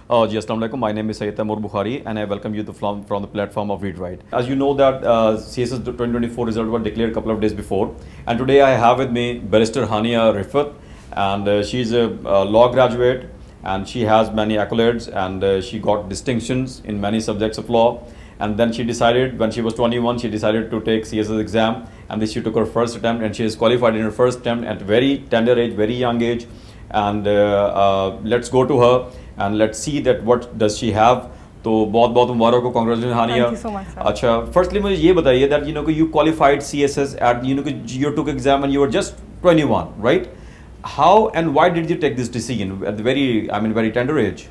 Ji, Assalamu alaikum. My name is Syed Taimoor Bukhari and I welcome you from the platform of ReadWrite. As you know that CSS 2024 result was declared a couple of days before, and today I have with me Barrister Hania Riffat, and she's a law graduate and she has many accolades and she got distinctions in many subjects of law. And then she decided, when she was 21, she decided to take CSS exam, and then she took her first attempt and she is qualified in her first attempt at very tender age, very young age. And let's go to her and let's see that what does she have. तो बहुत बहुत मुबारक हो, congratulations Hania. Thank you so much, sir. अच्छा, firstly मुझे ये बताइए that you qualified CSS at you took exam and you were just 21, right? How and why did you take this decision at the very tender age?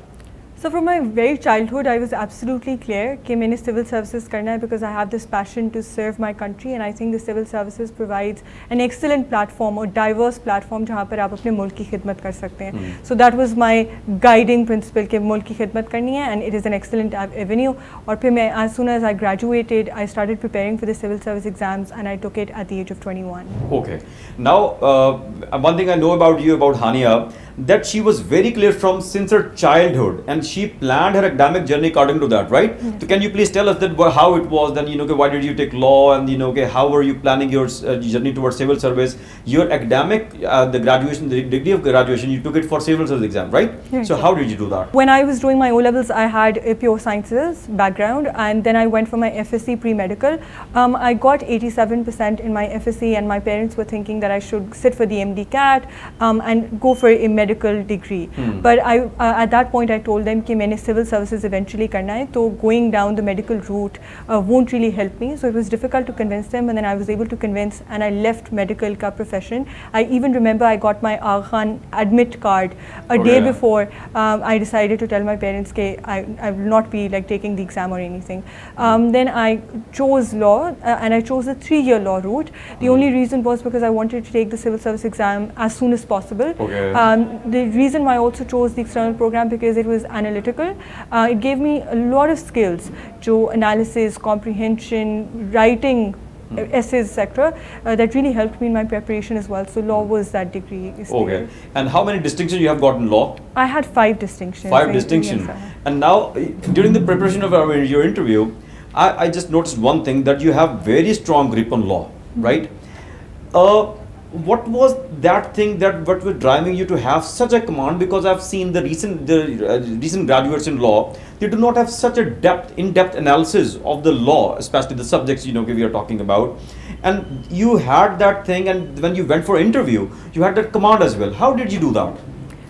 So from my very childhood, I was absolutely clear कि मैंने civil services करना है because I have this passion to serve my country, and I think the civil services provides an excellent platform or diverse platform जहाँ पर आप अपने मुल्क की खिदमत कर सकते हैं. So that was my guiding principle कि मुल्क की खिदमत करनी है, and it is an excellent avenue. और फिर मैं as soon as I graduated, I started preparing for the civil service exams and I took it at the age of 21. Okay. Now, one thing I know about you, about Hania, that she was very clear since her childhood, and she planned her academic journey according to that, right? Yes. So can you please tell us that how it was, then why did you take law, and how were you planning your journey towards civil service? Your academic, the degree of graduation, you took it for civil service exam, right? Yes. So how did you do that? When I was doing my O levels, I had a pure sciences background, and then I went for my FSc pre-medical. I got 87% in my FSc, and my parents were thinking that I should sit for the MD CAT and go for a medical degree. But at that point I told them कि मैंने civil services eventually करना है, तो going down the medical route won't really help me. So it was difficult to convince them, and then I was able to convince, and I left medical का profession. I even remember I got my Aga Khan admit card a day before I decided to tell my parents that I will not be like taking the exam or anything. Then I chose law, and I chose a 3-year law route. The only reason was because I wanted to take the civil service exam as soon as possible. The reason why I also chose the external program because it was analytical. It gave me a lot of skills, analysis, comprehension, writing, essays, etc. That really helped me in my preparation as well. So law was that degree. Okay. And how many distinctions you have got in law? I had 5 distinctions. 5 distinctions. Yes, and now, during the preparation of your interview, I just noticed one thing, that you have very strong grip on law, right? What was that thing what was driving you to have such a command? Because I've seen the recent graduates in law, they do not have such a in-depth analysis of the law, especially the subjects we are talking about. And you had that thing, and when you went for interview, you had that command as well. How did you do that?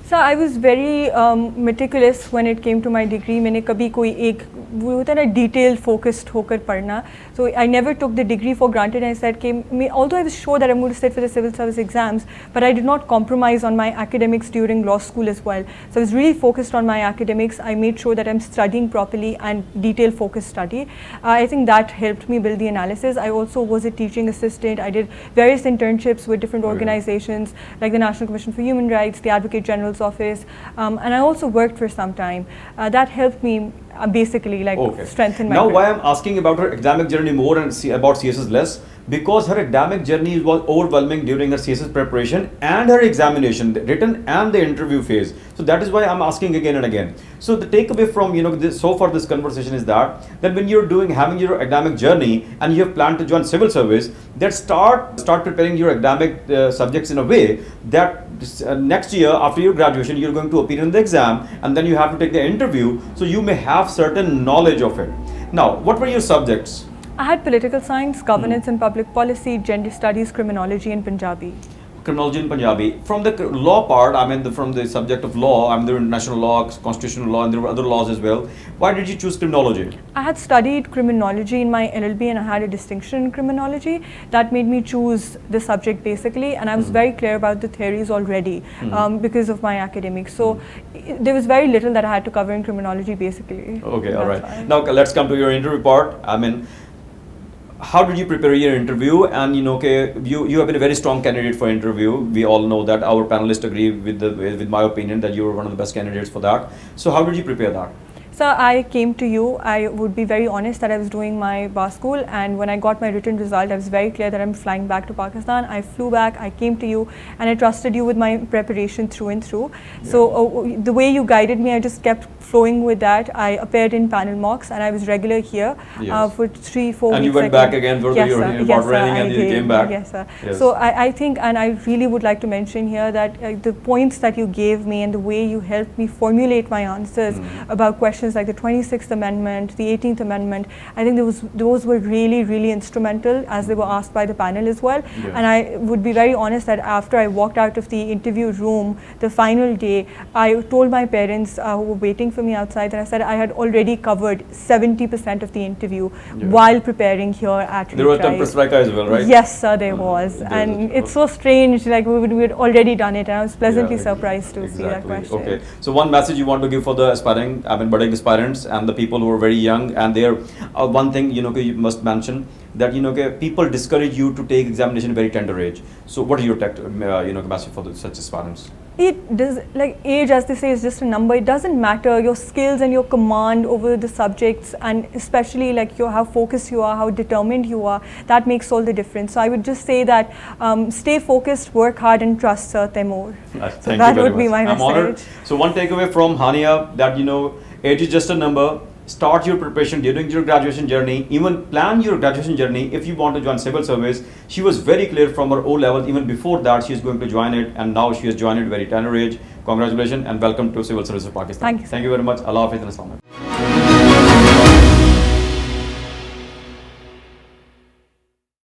So I was very meticulous when it came to my degree. मैंने कभी कोई एक वो होता है ना detail focused होकर पढ़ना. So I never took the degree for granted. I said कि although I was sure that I'm going to sit for the civil service exams, but I did not compromise on my academics during law school as well. So I was really focused on my academics. I made sure that I'm studying properly and detail focused study. I think that helped me build the analysis. I also was a teaching assistant. I did various internships with different organizations like the National Commission for Human Rights, the Advocate General's Office, and I also worked for some time. That helped me basically strengthen my. Now, why I'm asking about her academic journey more and about CSS less, because her academic journey was overwhelming during her CSS preparation and her examination, the written and the interview phase. So that is why I'm asking again and again. So the takeaway from so far this conversation is that when you're having your academic journey and you have planned to join civil service, that start preparing your academic subjects in a way that next year after your graduation you're going to appear in the exam, and then you have to take the interview, so you may have certain knowledge of it. Now, what were your subjects? I had political science, governance and public policy, gender studies, criminology and Punjabi. Criminology and Punjabi. From the law part, from the subject of law, there were international law, constitutional law, and there were other laws as well. Why did you choose criminology? I had studied criminology in my LLB and I had a distinction in criminology. That made me choose the subject basically, and I was very clear about the theories already because of my academics. So there was very little that I had to cover in criminology basically. Okay, all right. Now let's come to your interview part. How did you prepare your interview? And you have been a very strong candidate for interview. We all know that. Our panelists agree with my opinion that you were one of the best candidates for that. So how did you prepare that? So I came to you. I would be very honest that I was doing my bar school, and when I got my written result, I was very clear that I'm flying back to Pakistan. I flew back, I came to you, and I trusted you with my preparation through and through. Yeah. So the way you guided me, I just kept flowing with that. I appeared in panel mocks, and I was regular here Yes. for 3-4 weeks. And you went back again for yes, your yes, training, and you came back. Yes, sir. Yes. So I think, and I really would like to mention here that the points that you gave me and the way you helped me formulate my answers about questions like the 26th Amendment, the 18th Amendment, I think those were really, really instrumental as they were asked by the panel as well. Yes. And I would be very honest that after I walked out of the interview room, the final day, I told my parents who were waiting for me outside, and I said I had already covered 70% of the interview while preparing here at There was a temper strike as well, right? Yes, sir, there was. And it's so strange, like we had already done it, and I was pleasantly surprised to see that question. Okay, so one message you want to give for the aspiring, budding aspirants and the people who are very young, and they're one thing you must mention that people discourage you to take examination at a very tender age. So what is your message for such aspirants? It does, like age, as they say, is just a number. It doesn't matter. Your skills and your command over the subjects, and especially like how focused you are, how determined you are, that makes all the difference. So I would just say that stay focused, work hard, and trust Sir Taimoor. So that would be my message. I'm honored. So one takeaway from Hania, that age is just a number. Start your preparation during your graduation journey. Even plan your graduation journey if you want to join civil service. She was very clear from her O level. Even before that, she is going to join it, and now she has joined it very tender age. Congratulations and welcome to Civil Service of Pakistan. Thank you. Thank you very much. Allah Hafiz and Islam.